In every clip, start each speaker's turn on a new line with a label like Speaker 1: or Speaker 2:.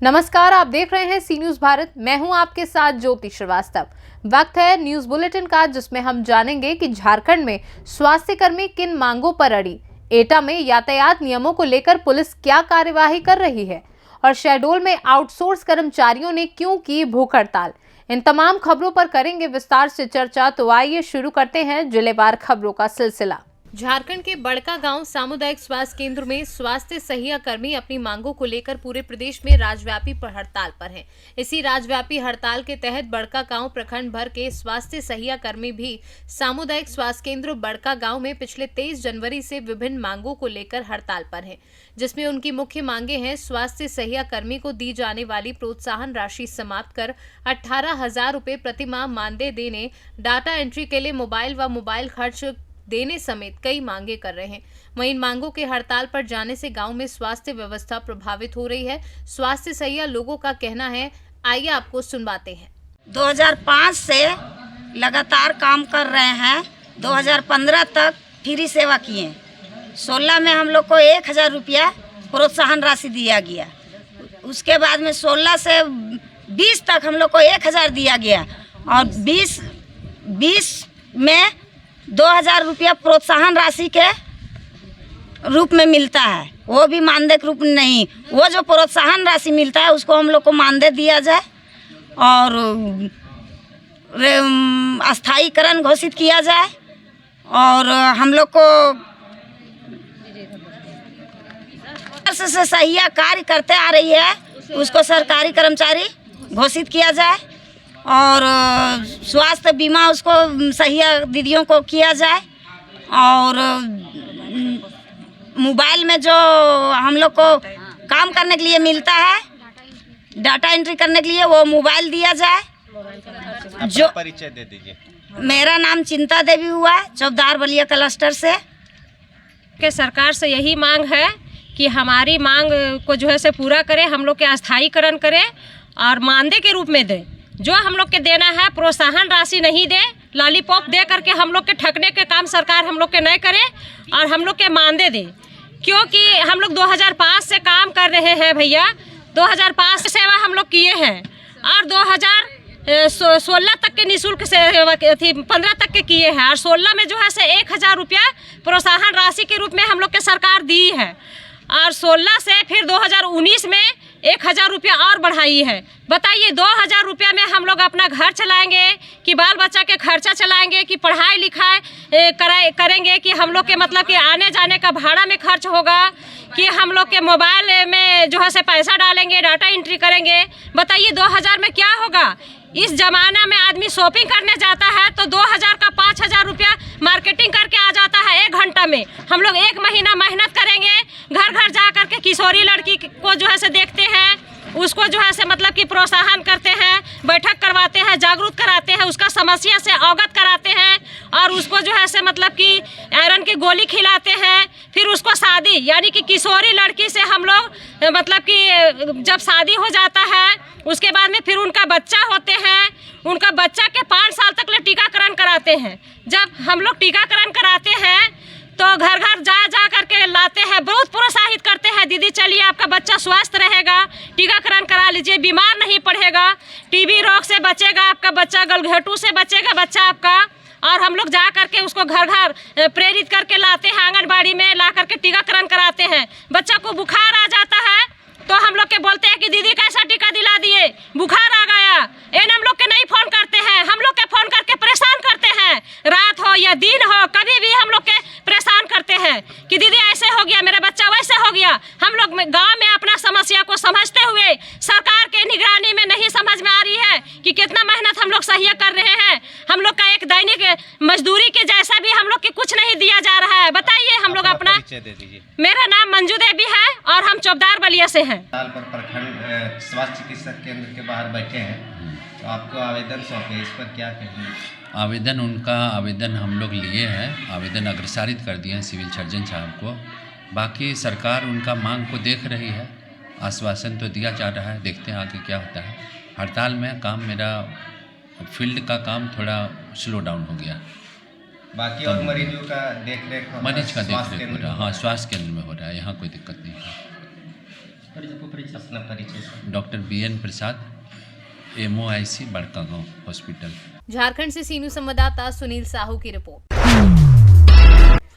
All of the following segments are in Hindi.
Speaker 1: नमस्कार, आप देख रहे हैं सी न्यूज भारत। मैं हूं आपके साथ ज्योति श्रीवास्तव। वक्त है न्यूज बुलेटिन का, जिसमें हम जानेंगे कि झारखंड में स्वास्थ्य कर्मी किन मांगों पर अड़ी, एटा में यातायात नियमों को लेकर पुलिस क्या कार्यवाही कर रही है और शहडोल में आउटसोर्स कर्मचारियों ने क्यों की भूख हड़ताल। इन तमाम खबरों पर करेंगे विस्तार से चर्चा। तो आइए शुरू करते हैं जिलेवार खबरों का सिलसिला। झारखंड के बड़का गांव सामुदायिक स्वास्थ्य केंद्र में स्वास्थ्य सहिया कर्मी अपनी मांगों को लेकर पूरे प्रदेश में राज्यव्यापी हड़ताल पर हैं। इसी राज्यव्यापी हड़ताल के तहत बड़का गांव प्रखंड भर के स्वास्थ्य सहिया कर्मी भी सामुदायिक स्वास्थ्य केंद्र बड़का गांव में पिछले 23 जनवरी से विभिन्न मांगों को लेकर हड़ताल पर हैं, जिसमें उनकी मुख्य मांगे हैं स्वास्थ्य सहिया कर्मी को दी जाने वाली प्रोत्साहन राशि समाप्त कर 18,000 रुपए प्रति माह मानदेय देने, डाटा एंट्री के लिए मोबाइल व मोबाइल खर्च देने समेत कई मांगे कर रहे हैं। वहीं इन मांगों के हड़ताल पर जाने से गांव में स्वास्थ्य व्यवस्था प्रभावित हो रही है। स्वास्थ्य सहिया लोगों का कहना है, आइए आपको सुनवाते हैं।
Speaker 2: 2005 से लगातार काम कर रहे हैं। 2015 तक फ्री सेवा किए। 16 में हम लोग को 1,000 रुपया प्रोत्साहन राशि दिया गया। उसके बाद में 16 से 20 तक हम लोग को 1,000 दिया गया और 20 में 2,000 रुपया प्रोत्साहन राशि के रूप में मिलता है, वो भी मानदेय के रूप में नहीं। वो जो प्रोत्साहन राशि मिलता है उसको हम लोग को मानदेय दिया जाए और अस्थायीकरण घोषित किया जाए और हम लोग को से सहिया कार्य करते आ रही है उसको सरकारी कर्मचारी घोषित किया जाए और स्वास्थ्य बीमा उसको सहिया दीदियों को किया जाए और मोबाइल में जो हम लोग को काम करने के लिए मिलता है, डाटा एंट्री करने के लिए, वो मोबाइल दिया जाए। जो
Speaker 3: परिचय दे दीजिए।
Speaker 2: मेरा नाम चिंता देवी हुआ, चौबदार बलिया क्लस्टर से।
Speaker 4: के सरकार से यही मांग है कि हमारी मांग को जो है से पूरा करे, हम लोग के अस्थायीकरण करे और मानदेय के रूप में दे। जो हम लोग के देना है प्रोत्साहन राशि नहीं दे, लॉलीपॉप दे करके हम लोग के ठगने के काम सरकार हम लोग के नहीं करे और हम लोग के मानदेय दे। क्योंकि हम लोग 2005 से काम कर रहे हैं भैया, 2005 से सेवा हम लोग किए हैं और 2016 तक के निःशुल्क सेवा थी, 15 तक के किए हैं और 16 में जो है से 1,000 रुपया प्रोत्साहन राशि के रूप में हम लोग के सरकार दी है और 16 से फिर 2019 में 1,000 रुपया और बढ़ाई है। बताइए 2,000 रुपया में हम लोग अपना घर चलाएंगे कि बाल बच्चा के खर्चा चलाएंगे कि पढ़ाई लिखाई करेंगे कि हम लोग के मतलब कि आने जाने का भाड़ा में खर्च होगा कि हम लोग के मोबाइल में जो है से पैसा डालेंगे, डाटा एंट्री करेंगे। बताइए 2,000 में क्या होगा। इस जमाना में आदमी शॉपिंग करने जाता है तो 2,000 का 5,000 रुपया मार्केटिंग करके आ जाता है 1 घंटा में। हम लोग 1 महीना मेहनत करेंगे, घर घर जा कर के किशोरी लड़की को जो है से देखते हैं, उसको जो है से मतलब कि प्रोत्साहन करते हैं, बैठक करवाते हैं, जागरूक कराते हैं, उसका समस्या से अवगत कराते हैं और उसको जो है से मतलब कि आयरन की गोली खिलाते हैं। फिर उसको शादी यानी कि किशोरी लड़की से हम लोग मतलब कि जब शादी हो जाता है उसके बाद में फिर उनका बच्चा होते हैं, उनका बच्चा के 5 साल तक ले टीकाकरण कराते हैं। जब हम लोग टीकाकरण कराते हैं तो घर घर जा करके लाते हैं, बहुत प्रोत्साहित करते हैं, दीदी चलिए आपका बच्चा स्वस्थ रहेगा, टीकाकरण करा लीजिए, बीमार नहीं पड़ेगा, टीबी रोग से बचेगा आपका बच्चा, गलघोटू से बचेगा बच्चा आपका। और हम लोग जा करके उसको घर घर प्रेरित करके लाते हैं, आंगनबाड़ी में ला करके टीकाकरण कराते हैं। बच्चा को बुखार आ जाता है तो हम लोग के बोलते हैं कि दीदी कैसा टीका दिला दिए, बुखार आ गया। हम लोग के नहीं फ़ोन करते हैं, हम लोग के फ़ोन करके परेशान करते हैं, रात हो या दिन हो कभी भी हम लोग के परेशान करते हैं कि दीदी ऐसे हो गया, मेरा बच्चा वैसे हो गया। हम लोग गांव में अपना समस्या को समझते हुए सरकार के निगरानी में नहीं समझ में आ रही है कि कितना मेहनत हम लोग सही कर रहे हैं। हम लोग का एक दैनिक मजदूरी के जैसा भी हम लोग के कुछ नहीं दिया जा रहा है। बताइए हम लोग अपना। मेरा नाम मंजू देवी है और हम चौबदार बलिया से हैं।
Speaker 3: पर प्रखंड स्वास्थ्य चिकित्सक केंद्र के बाहर बैठे हैं तो आपको आवेदन सौंपे, इस पर क्या कहेंगे?
Speaker 5: आवेदन हम लोग लिए हैं, आवेदन अग्रसारित कर दिए हैं सिविल सर्जन साहब को। बाकी सरकार उनका मांग को देख रही है, आश्वासन तो दिया जा रहा है, देखते हैं आगे क्या होता है। हड़ताल में काम मेरा फील्ड का काम थोड़ा स्लो डाउन हो गया।
Speaker 3: बाकी और मरीजों का देख रेख
Speaker 5: मरीज का देख रेख हो रहा है, हाँ स्वास्थ्य केंद्र में हो रहा है, यहाँ कोई दिक्कत नहीं है।
Speaker 3: अपना परिचय सर।
Speaker 5: डॉक्टर BN प्रसाद, MOIC बड़कागांव हॉस्पिटल।
Speaker 1: झारखंड से सीनू संवाददाता सुनील साहू की रिपोर्ट।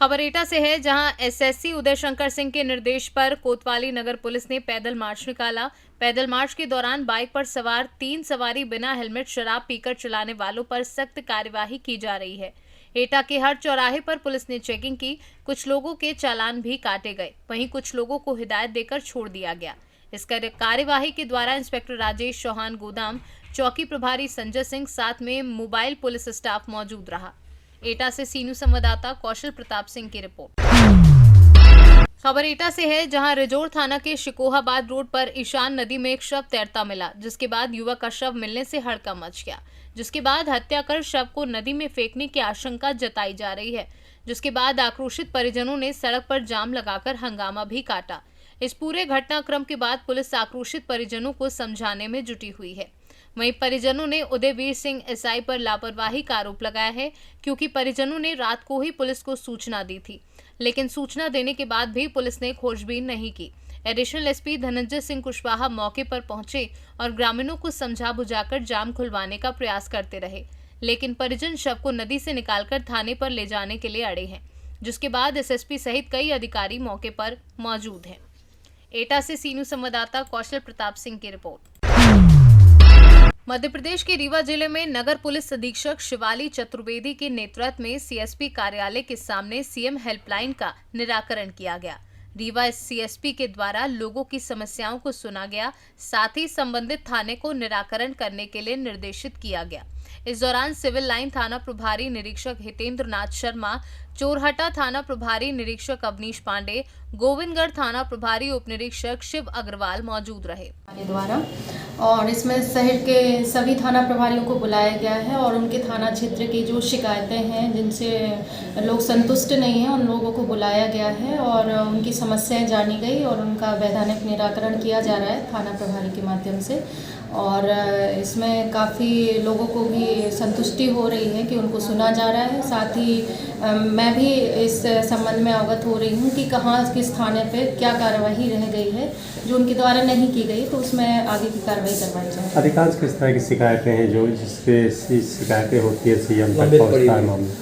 Speaker 1: खबर एटा से है, जहां SSC उदय शंकर सिंह के निर्देश पर कोतवाली नगर पुलिस ने पैदल मार्च निकाला। पैदल मार्च के दौरान बाइक पर सवार 3 सवारी बिना हेलमेट शराब पीकर चलाने वालों पर सख्त कार्यवाही की जा रही है। एटा के हर चौराहे पर पुलिस ने चेकिंग की। कुछ लोगों के चालान भी काटे गए, वहीं कुछ लोगों को हिदायत देकर छोड़ दिया गया। इस कार्यवाही के द्वारा इंस्पेक्टर राजेश चौहान गोदाम, चौकी प्रभारी संजय सिंह, साथ में मोबाइल पुलिस स्टाफ मौजूद रहा। एटा से सीनू संवाददाता कौशल प्रताप सिंह की रिपोर्ट। खबर एटा से है, जहां रिजोर थाना के शिकोहाबाद रोड पर ईशान नदी में एक शव तैरता मिला, जिसके बाद युवक का शव मिलने से हड़कंप मच गया। जिसके बाद हत्या कर शव को नदी में फेंकने की आशंका जताई जा रही है। जिसके बाद आक्रोशित परिजनों ने सड़क पर जाम लगाकर हंगामा भी काटा। इस पूरे घटनाक्रम के बाद पुलिस आक्रोशित परिजनों को समझाने में जुटी हुई है। वहीं परिजनों ने उदयवीर सिंह SI पर लापरवाही का आरोप लगाया है, क्योंकि परिजनों ने रात को ही पुलिस को सूचना दी थी, लेकिन सूचना देने के बाद भी पुलिस ने खोजबीन नहीं की। एडिशनल SP धनंजय सिंह कुशवाहा मौके पर पहुंचे और ग्रामीणों को समझा बुझाकर जाम खुलवाने का प्रयास करते रहे, लेकिन परिजन शव को नदी से निकालकर थाने पर ले जाने के लिए अड़े हैं। जिसके बाद SSP सहित कई अधिकारी मौके पर मौजूद हैं। एटा से सीनू संवाददाता कौशल प्रताप सिंह की रिपोर्ट। मध्य प्रदेश के रीवा जिले में नगर पुलिस अधीक्षक शिवाली चतुर्वेदी के नेतृत्व में CSP कार्यालय के सामने CM हेल्पलाइन का निराकरण किया गया। रीवा CSP के द्वारा लोगों की समस्याओं को सुना गया, साथ ही संबंधित थाने को निराकरण करने के लिए निर्देशित किया गया। इस दौरान सिविल लाइन थाना प्रभारी निरीक्षक हितेंद्र नाथ शर्मा, चोरहटा थाना प्रभारी निरीक्षक अवनीश पांडे, गोविंदगढ़ थाना प्रभारी उप निरीक्षक शिव अग्रवाल मौजूद रहे।
Speaker 6: द्वारा और इसमें शहर के सभी थाना प्रभारियों को बुलाया गया है और उनके थाना क्षेत्र की जो शिकायतें हैं जिनसे लोग संतुष्ट नहीं हैं, उन लोगों को बुलाया गया है और उनकी समस्याएं जानी गई और उनका वैधानिक निराकरण किया जा रहा है थाना प्रभारी के माध्यम से। और इसमें काफ़ी लोगों को भी संतुष्टि हो रही है कि उनको सुना जा रहा है। साथ ही मैं भी इस संबंध में अवगत हो रही हूँ कि कहाँ किस थाने पे क्या कार्रवाई रह गई है जो उनके द्वारा नहीं की गई, तो उसमें आगे की कार्रवाई करवाई जाए।
Speaker 7: अधिकांश किस तरह की शिकायतें हैं जो जिसपे शिकायतें होती है CM तक पहुँचता है मामला?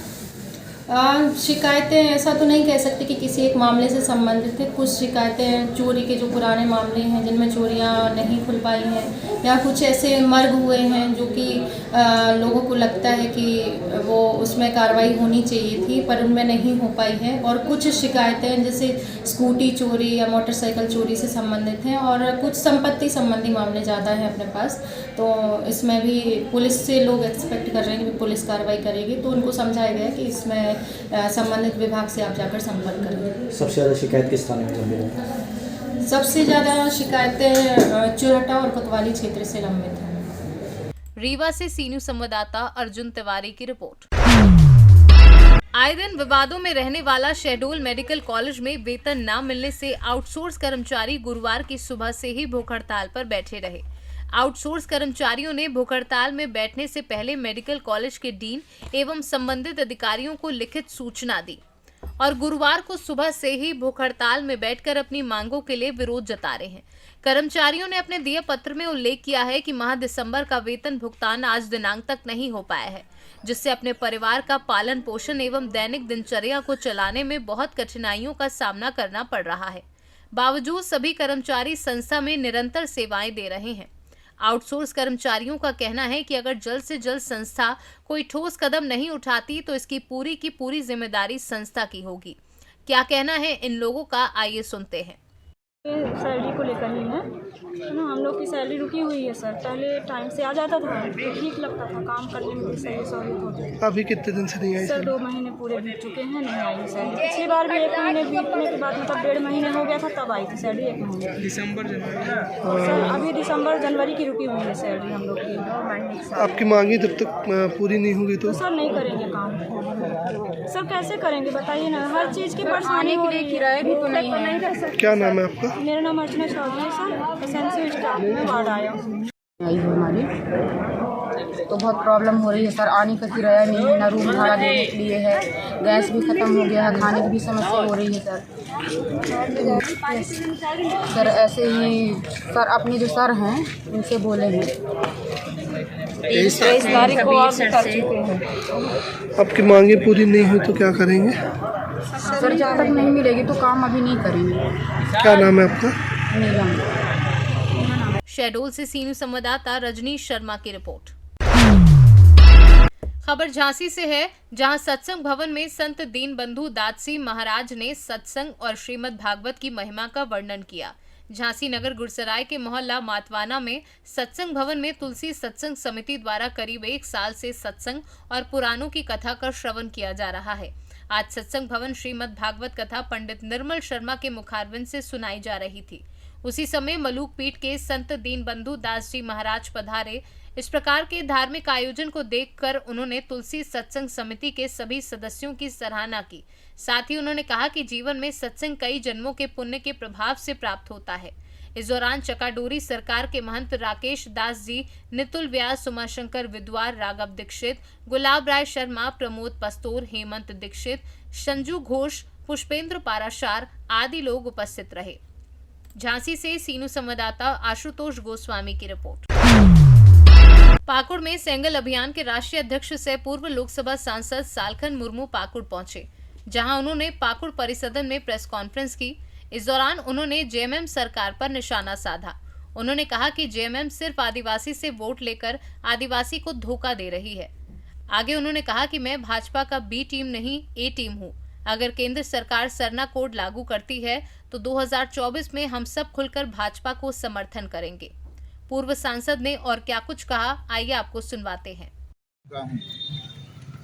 Speaker 6: शिकायतें ऐसा तो नहीं कह सकते कि किसी एक मामले से संबंधित है। कुछ शिकायतें चोरी के जो पुराने मामले हैं जिनमें चोरियां नहीं खुल पाई हैं, या कुछ ऐसे मर्ग हुए हैं जो कि लोगों को लगता है कि वो उसमें कार्रवाई होनी चाहिए थी पर उनमें नहीं हो पाई है। और कुछ शिकायतें जैसे स्कूटी चोरी या मोटरसाइकिल चोरी से संबंधित हैं और कुछ संपत्ति संबंधी मामले ज़्यादा हैं अपने पास। तो इसमें भी पुलिस से लोग एक्सपेक्ट कर रहे हैं कि पुलिस कार्रवाई करेगी, तो उनको समझाया गया कि इसमें संबंधित विभाग से आप जाकर संपर्क करें।
Speaker 8: सबसे ज़्यादा शिकायत किस थाने में लंबित है?
Speaker 6: सबसे ज़्यादा शिकायतें चोरहटा और कोतवाली क्षेत्र से लंबित हैं।
Speaker 1: रीवा से सीनू संवाददाता अर्जुन तिवारी की रिपोर्ट। आए दिन विवादों में रहने वाला शहडोल मेडिकल कॉलेज में वेतन न मिलने से आउटसोर्स कर्मचारी गुरुवार की सुबह से ही भूख हड़ताल पर बैठे रहे। आउटसोर्स कर्मचारियों ने भूख हड़ताल में बैठने से पहले मेडिकल कॉलेज के डीन एवं संबंधित अधिकारियों को लिखित सूचना दी और गुरुवार को सुबह से ही भूख हड़ताल में बैठकर अपनी मांगों के लिए विरोध जता रहे हैं। कर्मचारियों ने अपने दिए पत्र में उल्लेख किया है कि माह दिसंबर का वेतन भुगतान आज दिनांक तक नहीं हो पाया है, जिससे अपने परिवार का पालन पोषण एवं दैनिक दिनचर्या को चलाने में बहुत कठिनाइयों का सामना करना पड़ रहा है। बावजूद सभी कर्मचारी संस्था में निरंतर सेवाएं दे रहे हैं। आउटसोर्स कर्मचारियों का कहना है कि अगर जल्द से जल्द संस्था कोई ठोस कदम नहीं उठाती तो इसकी पूरी की पूरी जिम्मेदारी संस्था की होगी। क्या कहना है इन लोगों का, आइए सुनते हैं।
Speaker 9: सैलरी को लेकर ही है ना, हम लोग की सैलरी रुकी हुई है सर। पहले टाइम से आ जाता था तो ठीक लगता था, काम करने में भी सही सहूलियत होती थी।
Speaker 10: अभी कितने दिन से नहीं आई
Speaker 9: सर? 2 महीने पूरे बीत चुके हैं, नहीं आई सैलरी। पिछली बार भी 1 महीने बीतने के बाद मतलब 1.5 महीने हो गया था तब आई थी सैलरी। 1 महीने
Speaker 10: दिसंबर जनवरी
Speaker 9: सर, अभी दिसंबर जनवरी की रुकी हुई है सैलरी हम लोग की।
Speaker 10: आपकी मांगी जब तक पूरी नहीं होगी तो
Speaker 9: सर नहीं करेंगे काम। सर कैसे करेंगे बताइए ना, हर चीज़ की परेशानी हो रही है, किराया भी तो नहीं है।
Speaker 10: क्या नाम है आपका?
Speaker 9: मेरा नाम अर्चना चौधरी सर, एसएनसी स्टाफ में वार्ड आया हूँ।
Speaker 11: आई हमारी तो बहुत प्रॉब्लम हो रही है सर। आने का किराया नहीं है, ना रूम भाड़ा देने के लिए है, गैस भी ख़त्म हो गया है, खाने की भी समस्या हो रही है सर। सर ऐसे ही सर अपने जो सर हैं उनसे बोले हैं, 23 तारीख को आप कर चुके हैं।
Speaker 10: आपकी मांगे पूरी नहीं हुई तो क्या करेंगे?
Speaker 11: सर जब तक नहीं मिलेगी तो काम अभी नहीं करेंगे।
Speaker 10: क्या नाम है आपका?
Speaker 11: नीलम।
Speaker 1: शहडोल से सीनियर संवाददाता रजनीश शर्मा की रिपोर्ट। खबर झांसी से है, जहां सत्संग भवन में संत दीनबंधु दादसी महाराज ने सत्संग और श्रीमद् भागवत की महिमा का वर्णन किया। झांसी नगर गुरसराय के मोहल्ला मातवाना में सत्संग भवन में तुलसी सत्संग समिति द्वारा करीब 1 साल से सत्संग और पुराणों की कथा का श्रवण किया जा रहा है। आज सत्संग भवन श्रीमद् भागवत कथा पंडित निर्मल शर्मा के मुखारबिंद से सुनाई जा रही थी। उसी समय मलूक पीठ के संत दीनबंधु दास जी महाराज पधारे। इस प्रकार के धार्मिक आयोजन को देखकर उन्होंने तुलसी सत्संग समिति के सभी सदस्यों की सराहना की। साथ ही उन्होंने कहा कि जीवन में सत्संग कई जन्मों के पुण्य के प्रभाव से प्राप्त होता है। इस दौरान चकाडोरी सरकार के महंत राकेश दास जी, नितुल व्यास, उमाशंकर विद्वार, राघव दीक्षित, गुलाब राय शर्मा, प्रमोद पस्तोर, हेमंत दीक्षित, संजू घोष, पुष्पेंद्र पाराशार आदि लोग उपस्थित रहे। झांसी से सीनू संवाददाता आशुतोष गोस्वामी की रिपोर्ट। पाकुड़ में सेंगल अभियान के राष्ट्रीय अध्यक्ष से पूर्व लोकसभा सांसद सालखन मुर्मू पाकुड़ पहुंचे, जहां उन्होंने पाकुड़ परिसदन में प्रेस कॉन्फ्रेंस की। इस दौरान उन्होंने जेएमएम सरकार पर निशाना साधा। उन्होंने कहा कि जेएमएम सिर्फ आदिवासी से वोट लेकर आदिवासी को धोखा दे रही है। आगे उन्होंने कहा कि मैं भाजपा का बी टीम नहीं ए टीम हूं। अगर केंद्र सरकार सरना कोड लागू करती है तो 2024 में हम सब खुलकर भाजपा को समर्थन करेंगे। पूर्व सांसद ने और क्या कुछ कहा, आइए आपको सुनवाते हैं।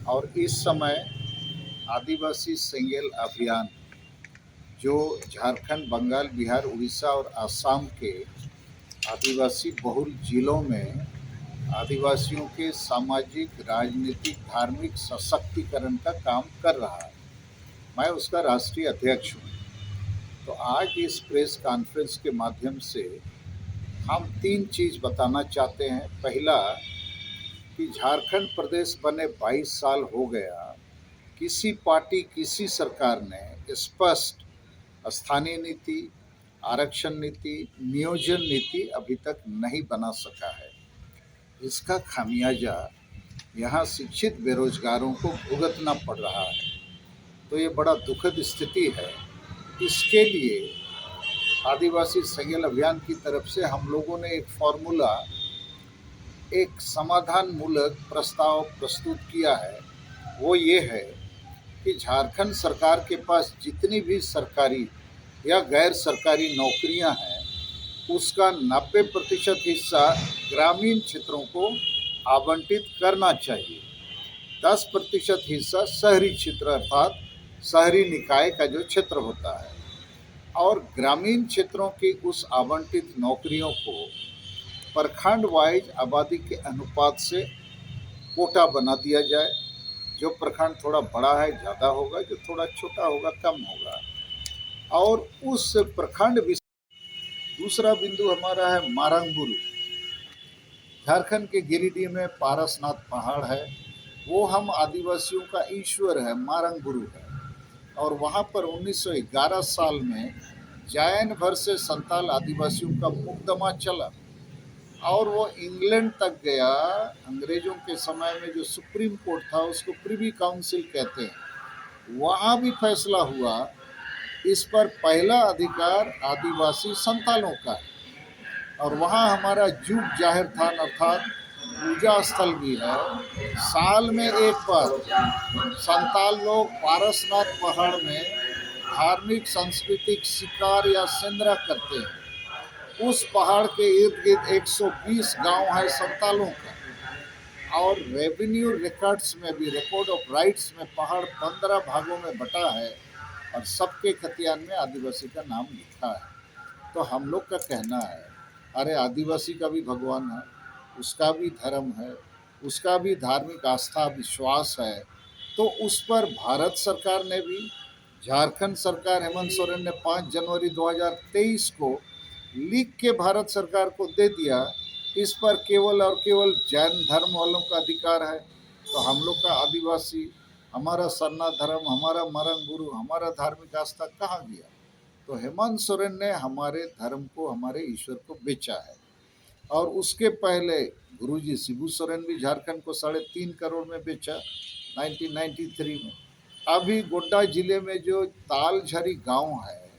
Speaker 12: और इस समय आदिवासी सेंगेल अभियान जो झारखंड, बंगाल, बिहार, उड़ीसा और असम के आदिवासी बहुल जिलों में आदिवासियों के सामाजिक, राजनीतिक, धार्मिक सशक्तिकरण का काम कर रहा है। मैं उसका राष्ट्रीय अध्यक्ष हूँ। तो आज इस प्रेस कॉन्फ्रेंस के माध्यम से हम 3 चीज़ बताना चाहते हैं। पहला कि झारखंड प्रदेश बने 22 साल हो गया, किसी पार्टी, किसी सरकार ने स्पष्ट स्थानीय नीति, आरक्षण नीति, नियोजन नीति अभी तक नहीं बना सका है। इसका खामियाजा यहाँ शिक्षित बेरोजगारों को भुगतना पड़ रहा है। तो ये बड़ा दुखद स्थिति है। इसके लिए आदिवासी सेंगेल अभियान की तरफ से हम लोगों ने एक फॉर्मूला, एक समाधान मूलक प्रस्ताव प्रस्तुत किया है। वो ये है कि झारखंड सरकार के पास जितनी भी सरकारी या गैर सरकारी नौकरियां हैं, उसका 90% हिस्सा ग्रामीण क्षेत्रों को आवंटित करना चाहिए। 10% हिस्सा शहरी क्षेत्र अर्थात शहरी निकाय का जो क्षेत्र होता है, और ग्रामीण क्षेत्रों की उस आवंटित नौकरियों को प्रखंड वाइज आबादी के अनुपात से कोटा बना दिया जाए। जो प्रखंड थोड़ा बड़ा है ज़्यादा होगा, जो थोड़ा छोटा होगा कम होगा। और उस प्रखंड दूसरा बिंदु हमारा है मारंगबुरु। झारखंड के गिरिडीह में पारसनाथ पहाड़ है, वो हम आदिवासियों का ईश्वर है, मारंगबुरु है। और वहाँ पर 1911 साल में जैन भर से संताल आदिवासियों का मुकदमा चला और वो इंग्लैंड तक गया। अंग्रेजों के समय में जो सुप्रीम कोर्ट था उसको प्रिवी काउंसिल कहते हैं, वहाँ भी फैसला हुआ इस पर पहला अधिकार आदिवासी संतालों का है। और वहाँ हमारा जूग जाहिर थान अर्थात पूजा स्थल भी है। साल में एक बार संताल लोग पारसनाथ पहाड़ में धार्मिक, सांस्कृतिक शिकार या सेंद्रा करते हैं। उस पहाड़ के इर्द गिर्द 120 गांव है संतालों का। और रेवेन्यू रिकॉर्ड्स में भी, रिकॉर्ड ऑफ राइट्स में पहाड़ 15 भागों में बटा है और सबके खतियान में आदिवासी का नाम लिखा है। तो हम लोग का कहना है, अरे आदिवासी का भी भगवान है, उसका भी धर्म है, उसका भी धार्मिक आस्था विश्वास है। तो उस पर भारत सरकार ने भी, झारखंड सरकार हेमंत सोरेन ने 5 जनवरी 2023 को लिख के भारत सरकार को दे दिया इस पर केवल और केवल जैन धर्म वालों का अधिकार है। तो हम लोग का आदिवासी, हमारा सरना धर्म, हमारा मरण गुरु, हमारा धार्मिक आस्था कहाँ गया? तो हेमंत सोरेन ने हमारे धर्म को, हमारे ईश्वर को बेचा है। और उसके पहले गुरुजी शिबू सोरेन भी झारखंड को 3.5 करोड़ में बेचा 1993 में। अभी गोड्डा जिले में जो तालझरी गांव है,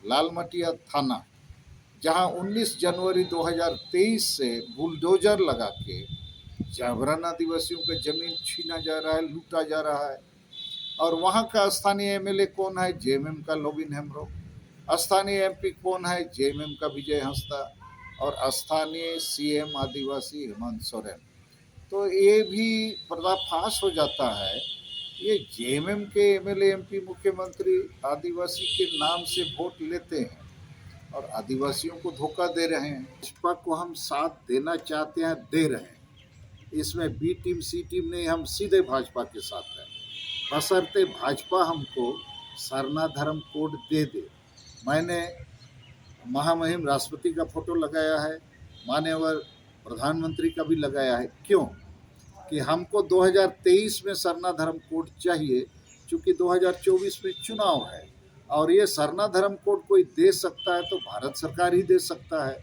Speaker 12: लालमटिया थाना, जहां 19 जनवरी 2023 से बुलडोजर लगा के जागरण आदिवासियों का जमीन छीना जा रहा है, लूटा जा रहा है। और वहां का स्थानीय एमएलए कौन है? जेएमएम का लोबिन हेम्ब्रो। स्थानीय एमपी कौन है? जेएमएम का विजय हंसदा। और स्थानीय सीएम आदिवासी हेमंत सोरेन। तो ये भी पर्दाफाश हो जाता है, ये जेएमएम के एमएलए एमपी मुख्यमंत्री आदिवासी के नाम से वोट लेते हैं और आदिवासियों को धोखा दे रहे हैं। भाजपा को हम साथ देना चाहते हैं, दे रहे हैं। इसमें बी टीम सी टीम नहीं, हम सीधे भाजपा के साथ हैं, बशर्ते भाजपा हमको सरना धर्म कोड दे दे। मैंने महामहिम राष्ट्रपति का फोटो लगाया है, माननीय प्रधानमंत्री का भी लगाया है। क्यों? कि हमको 2023 में सरना धर्म कोड चाहिए, क्योंकि 2024 में चुनाव है और ये सरना धर्म कोड कोई दे सकता है तो भारत सरकार ही दे सकता है,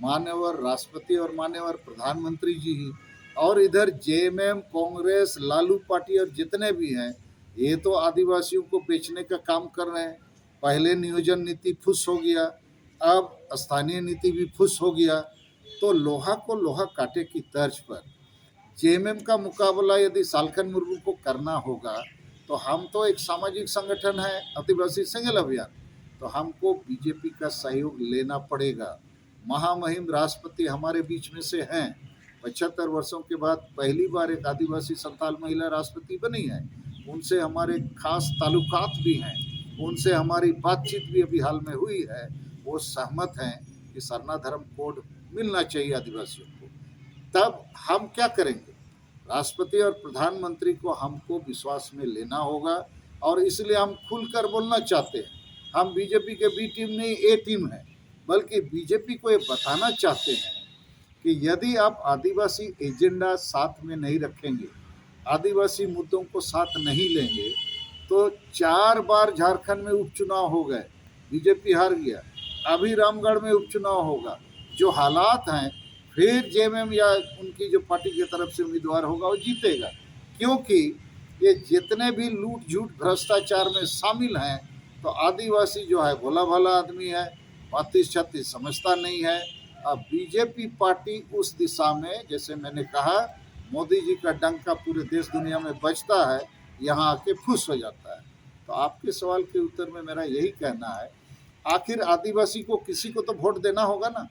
Speaker 12: माननीय राष्ट्रपति और माननीय प्रधानमंत्री जी ही। और इधर जेएमएम, कांग्रेस, लालू पार्टी और जितने भी हैं, ये तो आदिवासियों को बेचने का काम कर रहे हैं। पहले नियोजन नीति फुस हो गया, अब स्थानीय नीति भी फुस हो गया। तो लोहा को लोहा काटे की तर्ज पर जेएमएम का मुकाबला यदि सालखन मुर्मू को करना होगा तो हम तो एक सामाजिक संगठन है आदिवासी सेंगेल अभियान, तो हमको बीजेपी का सहयोग लेना पड़ेगा। महामहिम राष्ट्रपति हमारे बीच में से हैं, 75 वर्षों के बाद पहली बार एक आदिवासी संताल महिला राष्ट्रपति बनी है। उनसे हमारे खास ताल्लुकात भी हैं, उनसे हमारी बातचीत भी अभी हाल में हुई है। वो सहमत हैं कि सरना धर्म कोड मिलना चाहिए आदिवासियों को। तब हम क्या करेंगे? राष्ट्रपति और प्रधानमंत्री को हमको विश्वास में लेना होगा और इसलिए हम खुलकर बोलना चाहते हैं। हम बीजेपी के बी टीम नहीं, ए टीम है, बल्कि बीजेपी को ये बताना चाहते हैं कि यदि आप आदिवासी एजेंडा साथ में नहीं रखेंगे, आदिवासी मुद्दों को साथ नहीं लेंगे, तो 4 बार झारखंड में उपचुनाव हो गए, बीजेपी हार गया। अभी रामगढ़ में उपचुनाव होगा। जो हालात हैं, फिर जेएमएम या उनकी जो पार्टी की तरफ से उम्मीदवार होगा वो जीतेगा, क्योंकि ये जितने भी लूट झूठ भ्रष्टाचार में शामिल हैं, तो आदिवासी जो है भोला भाला आदमी है, 32-36 समझता नहीं है। अब बीजेपी पार्टी उस दिशा में, जैसे मैंने कहा, मोदी जी का डंका पूरे देश दुनिया में बजता है, यहाँ आके फुस हो जाता है। तो आपके सवाल के उत्तर में मेरा यही कहना है, आखिर आदिवासी को किसी को तो वोट देना होगा ना।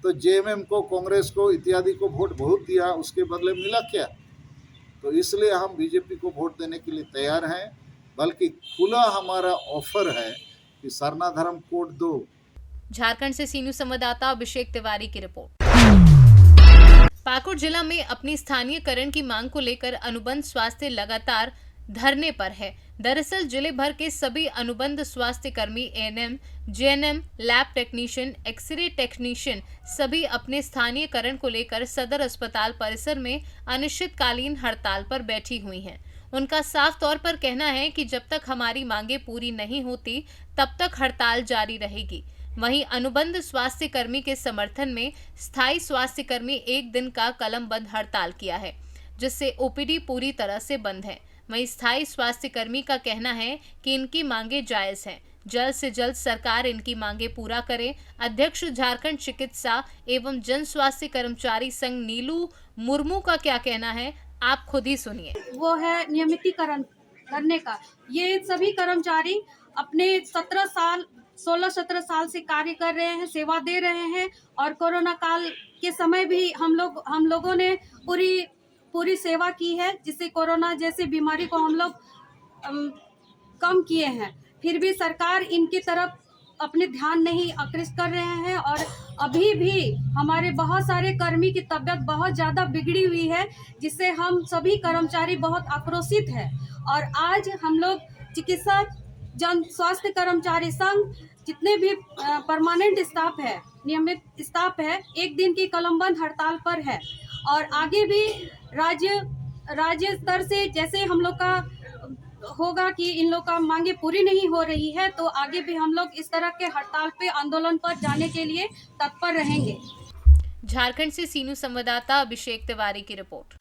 Speaker 12: तो जेएमएम को, कांग्रेस को इत्यादि को वोट बहुत दिया, उसके बदले मिला क्या? तो इसलिए हम बीजेपी को वोट देने के लिए तैयार हैं, बल्कि खुला हमारा ऑफर है कि सरना धर्म कोड दो।
Speaker 1: झारखंड से सी न्यूज संवाददाता अभिषेक तिवारी की रिपोर्ट। पाकुड़ जिला में अपनी स्थानीयकरण की मांग को लेकर अनुबंध स्वास्थ्य लगातार धरने पर है। दरअसल जिले भर के सभी अनुबंध स्वास्थ्य कर्मी, ANM, JNM, lab technician, x-ray technician सभी अपने स्थानीयकरण को लेकर सदर अस्पताल परिसर में अनिश्चितकालीन हड़ताल पर बैठी हुई हैं। उनका साफ तौर पर कहना है कि जब तक हमारी मांगे पूरी नहीं होती तब तक हड़ताल जारी रहेगी। वहीं अनुबंध स्वास्थ्य कर्मी के समर्थन में स्थायी स्वास्थ्य कर्मी 1 दिन का कलमबंद हड़ताल किया है, जिससे ओपीडी पूरी तरह से बंद है। वहीं स्थायी स्वास्थ्य कर्मी का कहना है कि इनकी मांगे जायज हैं, जल्द से जल्द सरकार इनकी मांगे पूरा करे। अध्यक्ष झारखंड चिकित्सा एवं जन स्वास्थ्य कर्मचारी संघ नीलू मुर्मू का क्या कहना है, आप खुद ही सुनिए।
Speaker 13: वो है नियमितीकरण करने का। ये सभी कर्मचारी अपने 16-17 साल से कार्य कर रहे हैं, सेवा दे रहे हैं और कोरोना काल के समय भी हम लोगों ने पूरी सेवा की है, जिससे कोरोना जैसी बीमारी को हम लोग कम किए हैं। फिर भी सरकार इनकी तरफ अपने ध्यान नहीं आकृष्ट कर रहे हैं और अभी भी हमारे बहुत सारे कर्मी की तबीयत बहुत ज़्यादा बिगड़ी हुई है, जिससे हम सभी कर्मचारी बहुत आक्रोशित हैं। और आज हम लोग चिकित्सा जन स्वास्थ्य कर्मचारी संघ जितने भी परमानेंट स्टाफ है नियमित स्टाफ है, एक दिन की कलमबंद हड़ताल पर है। और आगे भी राज्य स्तर से जैसे हम लोग का होगा कि इन लोग का मांगे पूरी नहीं हो रही है, तो आगे भी हम लोग इस तरह के हड़ताल पे आंदोलन पर जाने के लिए तत्पर रहेंगे।
Speaker 1: झारखंड से सीनू संवाददाता अभिषेक तिवारी की रिपोर्ट।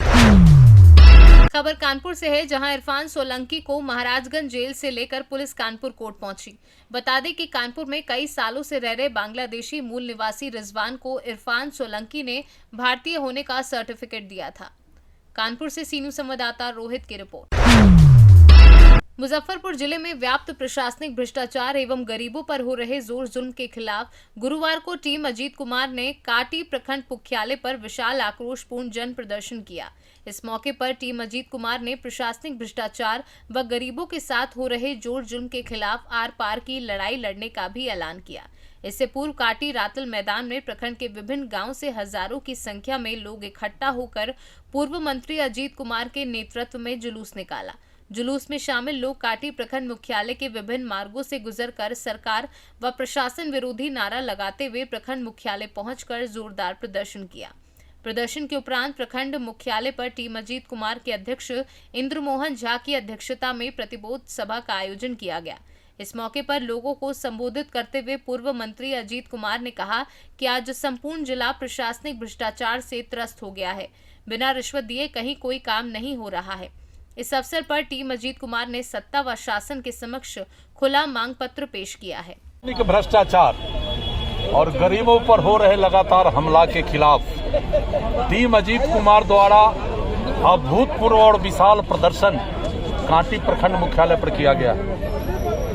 Speaker 1: खबर कानपुर से है, जहां इरफान सोलंकी को महाराजगंज जेल से लेकर पुलिस कानपुर कोर्ट पहुंची। बता दें कि कानपुर में कई सालों से रह रहे बांग्लादेशी मूल निवासी रिजवान को इरफान सोलंकी ने भारतीय होने का सर्टिफिकेट दिया था। कानपुर से सीनू संवाददाता रोहित की रिपोर्ट। मुजफ्फरपुर जिले में व्याप्त प्रशासनिक भ्रष्टाचार एवं गरीबों पर हो रहे जोर जुल्म के खिलाफ गुरुवार को टीम अजीत कुमार ने काटी प्रखंड मुख्यालय पर विशाल आक्रोशपूर्ण जन प्रदर्शन किया। इस मौके पर टीम अजीत कुमार ने प्रशासनिक भ्रष्टाचार व गरीबों के साथ हो रहे जोर जुल्म के खिलाफ आर पार की लड़ाई लड़ने का भी ऐलान किया। इससे पूर्व काटी रातल मैदान में प्रखंड के विभिन्न गांव से हजारों की संख्या में लोग इकट्ठा होकर पूर्व मंत्री अजीत कुमार के नेतृत्व में जुलूस निकाला। जुलूस में शामिल लोग काटी प्रखंड मुख्यालय के विभिन्न मार्गों से गुजरकर सरकार व प्रशासन विरोधी नारा लगाते हुए प्रखंड मुख्यालय पहुंचकर जोरदार प्रदर्शन किया। प्रदर्शन के उपरांत प्रखंड मुख्यालय पर टीम अजीत कुमार के अध्यक्ष इंद्रमोहन झा की अध्यक्षता में प्रतिबोध सभा का आयोजन किया गया। इस मौके पर लोगों को संबोधित करते हुए पूर्व मंत्री अजीत कुमार ने कहा कि आज संपूर्ण जिला प्रशासनिक भ्रष्टाचार से त्रस्त हो गया है। बिना रिश्वत दिए कहीं कोई काम नहीं हो रहा है। इस अवसर पर टीम अजीत कुमार ने सत्ता व शासन के समक्ष खुला मांग पत्र पेश किया है।
Speaker 14: भ्रष्टाचार और गरीबों पर हो रहे लगातार हमला के खिलाफ टीम अजीत कुमार द्वारा अभूतपूर्व और विशाल प्रदर्शन कांटी प्रखंड मुख्यालय पर किया गया।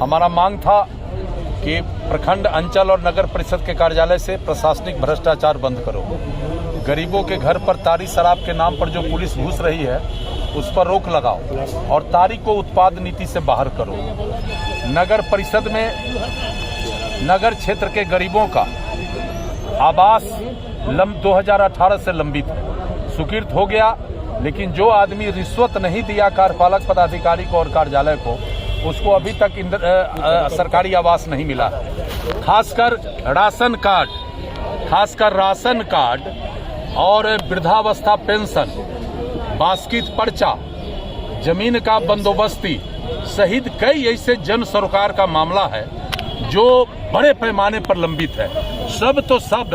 Speaker 14: हमारा मांग था कि प्रखंड, अंचल और नगर परिषद के कार्यालय से प्रशासनिक भ्रष्टाचार बंद करो। गरीबों के घर पर तारी शराब के नाम पर जो पुलिस घुस रही है उस पर रोक लगाओ और तारी को उत्पाद नीति से बाहर करो। नगर परिषद में नगर क्षेत्र के गरीबों का आवास 2018 से लंबित स्वीकृत हो गया, लेकिन जो आदमी रिश्वत नहीं दिया कार्यपालक पदाधिकारी को और कार्यालय को, उसको अभी तक सरकारी आवास नहीं मिला। खासकर राशन कार्ड और वृद्धावस्था पेंशन, बास्किट पर्चा, जमीन का बंदोबस्ती सहित कई ऐसे जन सरोकार का मामला है जो बड़े पैमाने पर लंबित है। सब तो सब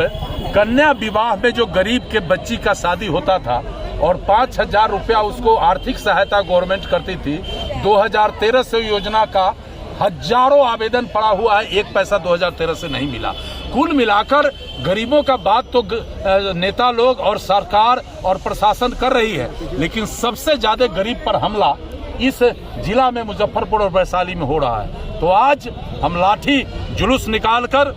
Speaker 14: कन्या विवाह में जो गरीब के बच्ची का शादी होता था और 5,000 रुपया उसको आर्थिक सहायता गवर्नमेंट करती थी, 2013 से योजना का हजारों आवेदन पड़ा हुआ है, एक पैसा 2013 से नहीं मिला। कुल मिलाकर गरीबों का बात तो नेता लोग और सरकार और प्रशासन कर रही है, लेकिन सबसे ज्यादा गरीब पर हमला इस जिला में मुजफ्फरपुर और वैशाली में हो रहा है। तो आज हम लाठी जुलूस निकालकर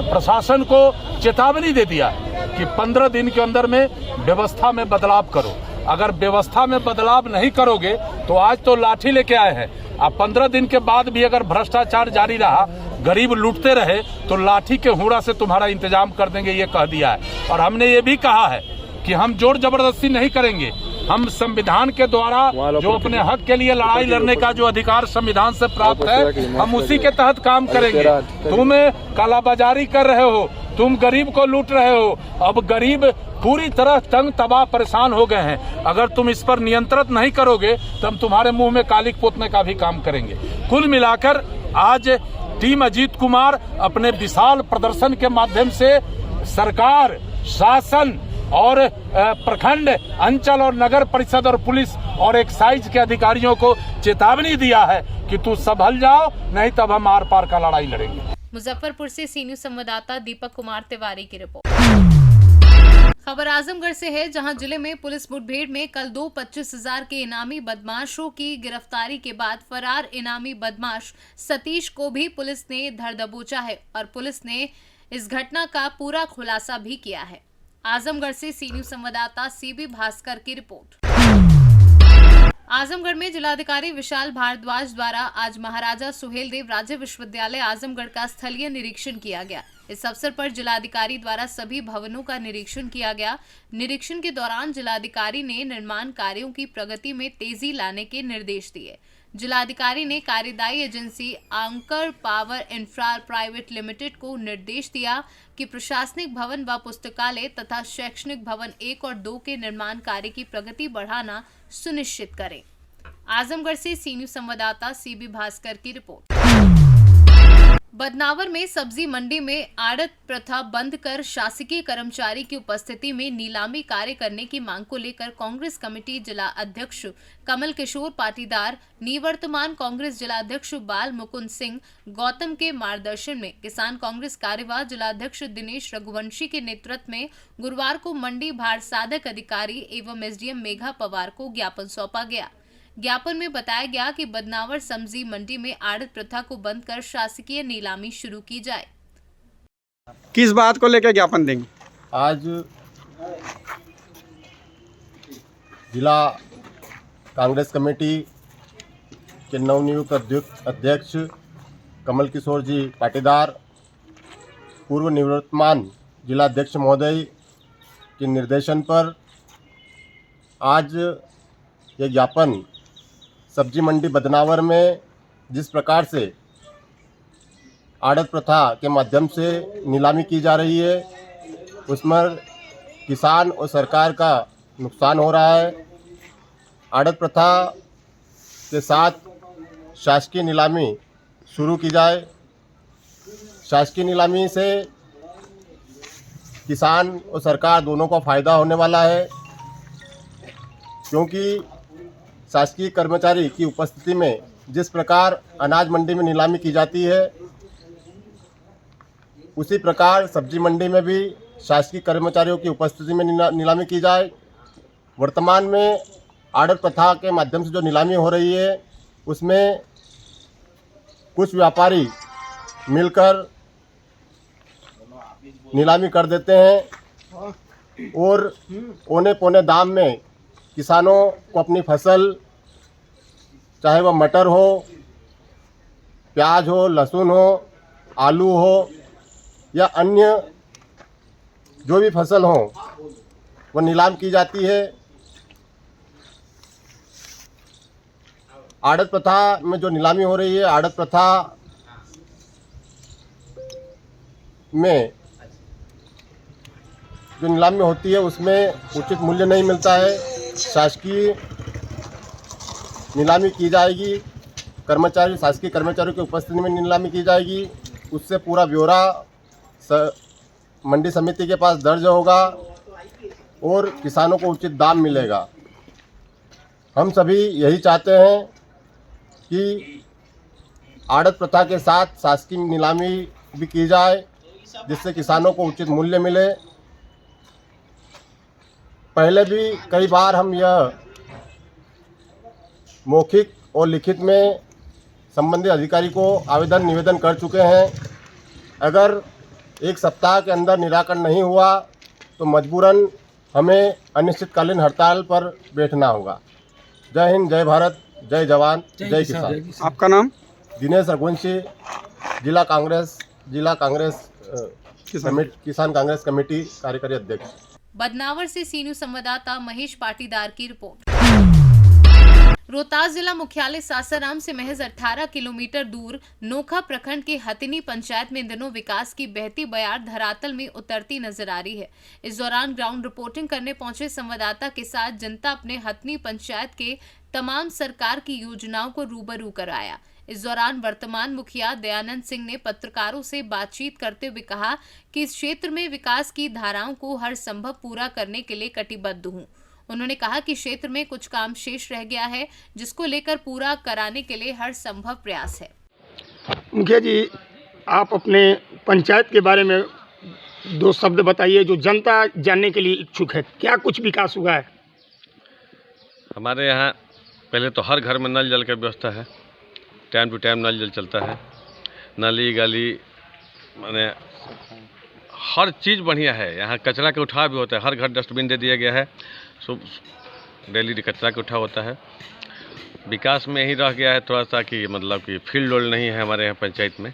Speaker 14: प्रशासन को चेतावनी दे दिया कि 15 दिन के अंदर में व्यवस्था में बदलाव करो। अगर व्यवस्था में बदलाव नहीं करोगे तो आज तो लाठी लेके आए हैं, अब 15 दिन के बाद भी अगर भ्रष्टाचार जारी रहा, गरीब लूटते रहे, तो लाठी के हुड़ा से तुम्हारा इंतजाम कर देंगे, ये कह दिया है। और हमने ये भी कहा है कि हम जोर जबरदस्ती नहीं करेंगे। हम संविधान के द्वारा जो अपने हक के लिए लड़ाई लड़ने का जो अधिकार संविधान से प्राप्त है, हम उसी के तहत काम करेंगे। तुम कालाबाजारी कर रहे हो, तुम गरीब को लूट रहे हो। अब गरीब पूरी तरह तंग तबाह परेशान हो गए हैं। अगर तुम इस पर नियंत्रण नहीं करोगे तो हम तुम्हारे मुंह में कालिक पोतने का भी काम करेंगे। कुल मिलाकर आज टीम अजीत कुमार अपने विशाल प्रदर्शन के माध्यम से सरकार, शासन और प्रखंड, अंचल और नगर परिषद और पुलिस और एक्साइज के अधिकारियों को चेतावनी दिया है कि तू संभल जाओ, नहीं तब हम आर पार का लड़ाई लड़ेंगे।
Speaker 1: मुजफ्फरपुर से सीनियर संवाददाता दीपक कुमार तिवारी की रिपोर्ट। खबर आजमगढ़ से है, जहां जिले में पुलिस मुठभेड़ में कल 25,000 के इनामी बदमाशों की गिरफ्तारी के बाद फरार इनामी बदमाश सतीश को भी पुलिस ने धर दबोचा है और पुलिस ने इस घटना का पूरा खुलासा भी किया है। आजमगढ़ से सीनियर संवाददाता सीबी भास्कर की रिपोर्ट। आजमगढ़ में जिलाधिकारी विशाल भारद्वाज द्वारा आज महाराजा सुहेलदेव राज्य विश्वविद्यालय आजमगढ़ का स्थलीय निरीक्षण किया गया। इस अवसर पर जिलाधिकारी द्वारा सभी भवनों का निरीक्षण किया गया। निरीक्षण के दौरान जिलाधिकारी ने निर्माण कार्यों की प्रगति में तेजी लाने के निर्देश दिए। जिलाधिकारी ने कार्यदायी agency Anchor power infra private limited को निर्देश दिया कि प्रशासनिक भवन व पुस्तकालय तथा शैक्षणिक भवन 1 और 2 के निर्माण कार्य की प्रगति बढ़ाना सुनिश्चित करें। आजमगढ़ से सी न्यूज़ संवाददाता सीबी भास्कर की रिपोर्ट। बदनावर में सब्जी मंडी में आड़त प्रथा बंद कर शासकीय कर्मचारी की उपस्थिति में नीलामी कार्य करने की मांग को लेकर कांग्रेस कमेटी जिला अध्यक्ष कमल किशोर पाटीदार, निवर्तमान कांग्रेस जिला अध्यक्ष बाल मुकुंद सिंह गौतम के मार्गदर्शन में किसान कांग्रेस कार्यवाह जिला अध्यक्ष दिनेश रघुवंशी के नेतृत्व में गुरुवार को मंडी भार साधक अधिकारी एवं एसडीएम मेघा पवार को ज्ञापन सौंपा गया। ज्ञापन में बताया गया कि बदनावर सब्जी मंडी में आड़त प्रथा को बंद कर शासकीय नीलामी शुरू की जाए।
Speaker 15: किस बात को लेकर ज्ञापन देंगे?
Speaker 16: आज जिला कांग्रेस कमेटी के नवनियुक्त अध्यक्ष कमल किशोर जी पाटीदार, पूर्व निवर्तमान जिला अध्यक्ष महोदय के निर्देशन पर आज ये ज्ञापन सब्जी मंडी बदनावर में जिस प्रकार से आड़त प्रथा के माध्यम से नीलामी की जा रही है, उसमें किसान और सरकार का नुकसान हो रहा है। आड़त प्रथा के साथ शासकीय नीलामी शुरू की जाए। शासकीय नीलामी से किसान और सरकार दोनों को फ़ायदा होने वाला है, क्योंकि शासकीय कर्मचारी की उपस्थिति में जिस प्रकार अनाज मंडी में नीलामी की जाती है, उसी प्रकार सब्जी मंडी में भी शासकीय कर्मचारियों की उपस्थिति में नीलामी की जाए। वर्तमान में आड़त प्रथा के माध्यम से जो नीलामी हो रही है, उसमें कुछ व्यापारी मिलकर नीलामी कर देते हैं और औने पौने दाम में किसानों को अपनी फसल, चाहे वह मटर हो, प्याज हो, लहसुन हो, आलू हो या अन्य जो भी फसल हो, वह नीलाम की जाती है। आड़त प्रथा में जो नीलामी हो रही है, आड़त प्रथा में जो नीलामी होती है उसमें उचित मूल्य नहीं मिलता है। शासकीय नीलामी की जाएगी, शासकीय कर्मचारियों की उपस्थिति में नीलामी की जाएगी। उससे पूरा ब्यौरा मंडी समिति के पास दर्ज होगा और किसानों को उचित दाम मिलेगा। हम सभी यही चाहते हैं कि आड़त प्रथा के साथ शासकीय नीलामी भी की जाए, जिससे किसानों को उचित मूल्य मिले। पहले भी कई बार हम यह मौखिक और लिखित में संबंधित अधिकारी को आवेदन निवेदन कर चुके हैं। अगर एक सप्ताह के अंदर निराकरण नहीं हुआ तो मजबूरन हमें अनिश्चितकालीन हड़ताल पर बैठना होगा। जय हिंद, जय भारत, जय जवान, जय किसान।
Speaker 15: आपका नाम?
Speaker 16: दिनेश रघुवंशी, जिला कांग्रेस किसान कांग्रेस कमेटी कार्यकारी अध्यक्ष।
Speaker 1: बदनावर से सी न्यूज़ संवाददाता महेश पाटीदार की रिपोर्ट। रोहतास जिला मुख्यालय सासाराम से महज 18 किलोमीटर दूर नोखा प्रखंड के हथिनी पंचायत में इन दिनों विकास की बहती बयार धरातल में उतरती नजर आ रही है। इस दौरान ग्राउंड रिपोर्टिंग करने पहुंचे संवाददाता के साथ जनता अपने हथिनी पंचायत के तमाम सरकार की योजनाओं को रूबरू कराया। इस दौरान वर्तमान मुखिया दयानंद सिंह ने पत्रकारों से बातचीत करते हुए कहा कि इस क्षेत्र में विकास की धाराओं को हर संभव पूरा करने के लिए कटिबद्ध हूं। उन्होंने कहा कि क्षेत्र में कुछ काम शेष रह गया है, जिसको लेकर पूरा कराने के लिए हर संभव प्रयास है।
Speaker 15: मुखिया जी, आप अपने पंचायत के बारे में 2 शब्द बताइए जो जनता जानने के लिए इच्छुक है। क्या कुछ विकास हुआ है?
Speaker 17: हमारे यहाँ पहले तो हर घर में नल जल की व्यवस्था है, टाइम टू टाइम नल जल चलता है, नाली गली माने हर चीज़ बढ़िया है। यहाँ कचरा का उठाव भी होता है, हर घर डस्टबिन दे दिया गया है, डेली कचरा का उठाव होता है। विकास में यही रह गया है थोड़ा सा कि मतलब कि फील्ड रोड नहीं है हमारे यहाँ पंचायत में,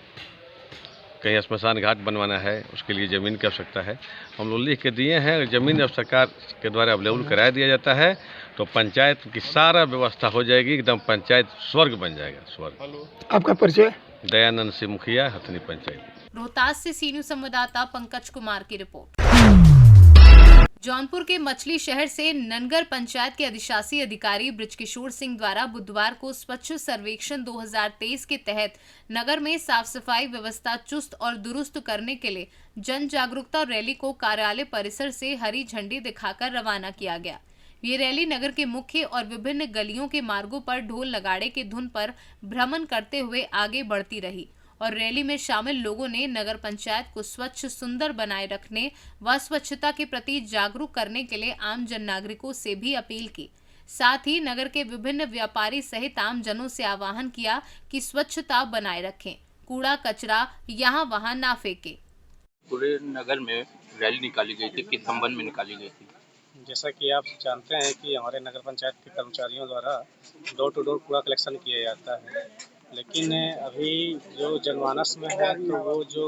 Speaker 17: कहीं स्मशान घाट बनवाना है, उसके लिए ज़मीन की आवश्यकता है। हम लोग लिख के दिए हैं, अगर ज़मीन अब सरकार के द्वारा अवेलेबल करा दिया जाता है तो पंचायत की सारा व्यवस्था हो जाएगी, एकदम पंचायत स्वर्ग बन जाएगा, स्वर्ग।
Speaker 15: आपका परिचय?
Speaker 17: दयानंद सिंह मुखिया, हथनी पंचायत।
Speaker 1: रोहतास से सी न्यूज संवाददाता पंकज कुमार की रिपोर्ट। जौनपुर के मछली शहर से ननगर पंचायत के अधिशासी अधिकारी बृजकिशोर सिंह द्वारा बुधवार को स्वच्छ सर्वेक्षण 2023 के तहत नगर में साफ सफाई व्यवस्था चुस्त और दुरुस्त करने के लिए जन जागरूकता रैली को कार्यालय परिसर से हरी झंडी दिखाकर रवाना किया गया। ये रैली नगर के मुख्य और विभिन्न गलियों के मार्गों पर ढोल नगाड़े के धुन पर भ्रमण करते हुए आगे बढ़ती रही और रैली में शामिल लोगों ने नगर पंचायत को स्वच्छ सुंदर बनाए रखने व स्वच्छता के प्रति जागरूक करने के लिए आम जन नागरिकों से भी अपील की। साथ ही नगर के विभिन्न व्यापारी सहित आम जनों से आह्वान किया कि स्वच्छता बनाए रखें, कूड़ा कचरा यहाँ वहाँ ना फेंके।
Speaker 18: पूरे नगर में रैली निकाली गई थी, किस संबंध में निकाली गई थी?
Speaker 19: जैसा कि आप जानते हैं कि हमारे नगर पंचायत के कर्मचारियों द्वारा डोर टू डोर कूड़ा कलेक्शन किया जाता है, लेकिन अभी जो जनमानस में है तो वो जो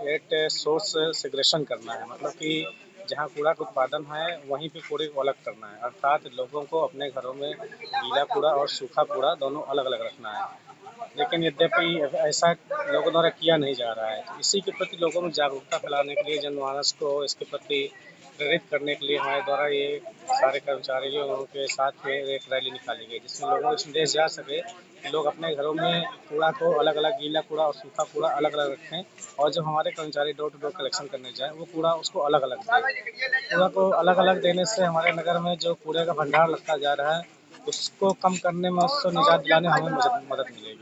Speaker 19: एट सोर्स सेग्रेशन करना है, मतलब कि जहाँ कूड़ा का उत्पादन है वहीं पे कूड़े को अलग करना है, अर्थात लोगों को अपने घरों में गीला कूड़ा और सूखा कूड़ा दोनों अलग अलग रखना है। लेकिन यद्यपि ऐसा लोगों द्वारा किया नहीं जा रहा है, तो इसी के प्रति लोगों में जागरूकता फैलाने के लिए, जनमानस को इसके प्रति प्रेरित करने के लिए हमारे द्वारा ये सारे कर्मचारियों के साथ में एक रैली निकाली गई, जिसमें लोगों को संदेश जा सके कि लोग अपने घरों में कूड़ा को अलग अलग, गीला कूड़ा और सूखा कूड़ा अलग अलग रखें, और जब हमारे कर्मचारी डोर टू डोर कलेक्शन करने जाएं वो कूड़ा उसको अलग अलग दें। कूड़ा को अलग अलग देने से हमारे नगर में जो कूड़े का भंडार लगता जा रहा है उसको कम करने में, उससे निजात दिलाने में हमें मदद मिलेगी।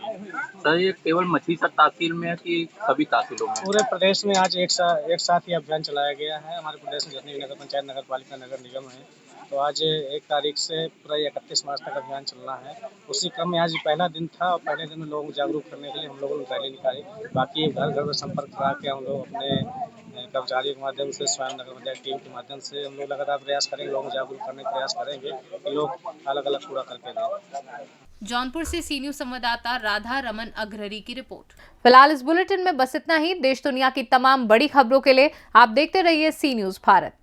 Speaker 18: सर, ये केवल मछली तहसील में है कि सभी तहसीलों में?
Speaker 19: पूरे प्रदेश में आज एक साथ ही अभियान चलाया गया है। हमारे प्रदेश में जितनी भी नगर पंचायत, नगर पालिका, नगर निगम है, तो आज 1 तारीख से पूरा 31 मार्च तक अभियान चलना है। उसी क्रम में आज पहला दिन था और पहले दिन में लोगों को जागरूक करने के लिए हम लोगों ने रैली निकाली। बाकी घर घर में संपर्क करा के हम लोग अपने कर्मचारियों के माध्यम से, स्वयं नगर पंचायत टीम के माध्यम से हम लोग लगातार प्रयास करेंगे, लोगों को जागरूक करने का प्रयास करेंगे कि लोग अलग अलग कूड़ा करके दें।
Speaker 1: जौनपुर से सी न्यूज संवाददाता राधा रमन अग्रहरी की रिपोर्ट। फिलहाल इस बुलेटिन में बस इतना ही। देश दुनिया की तमाम बड़ी खबरों के लिए आप देखते रहिए सी न्यूज भारत।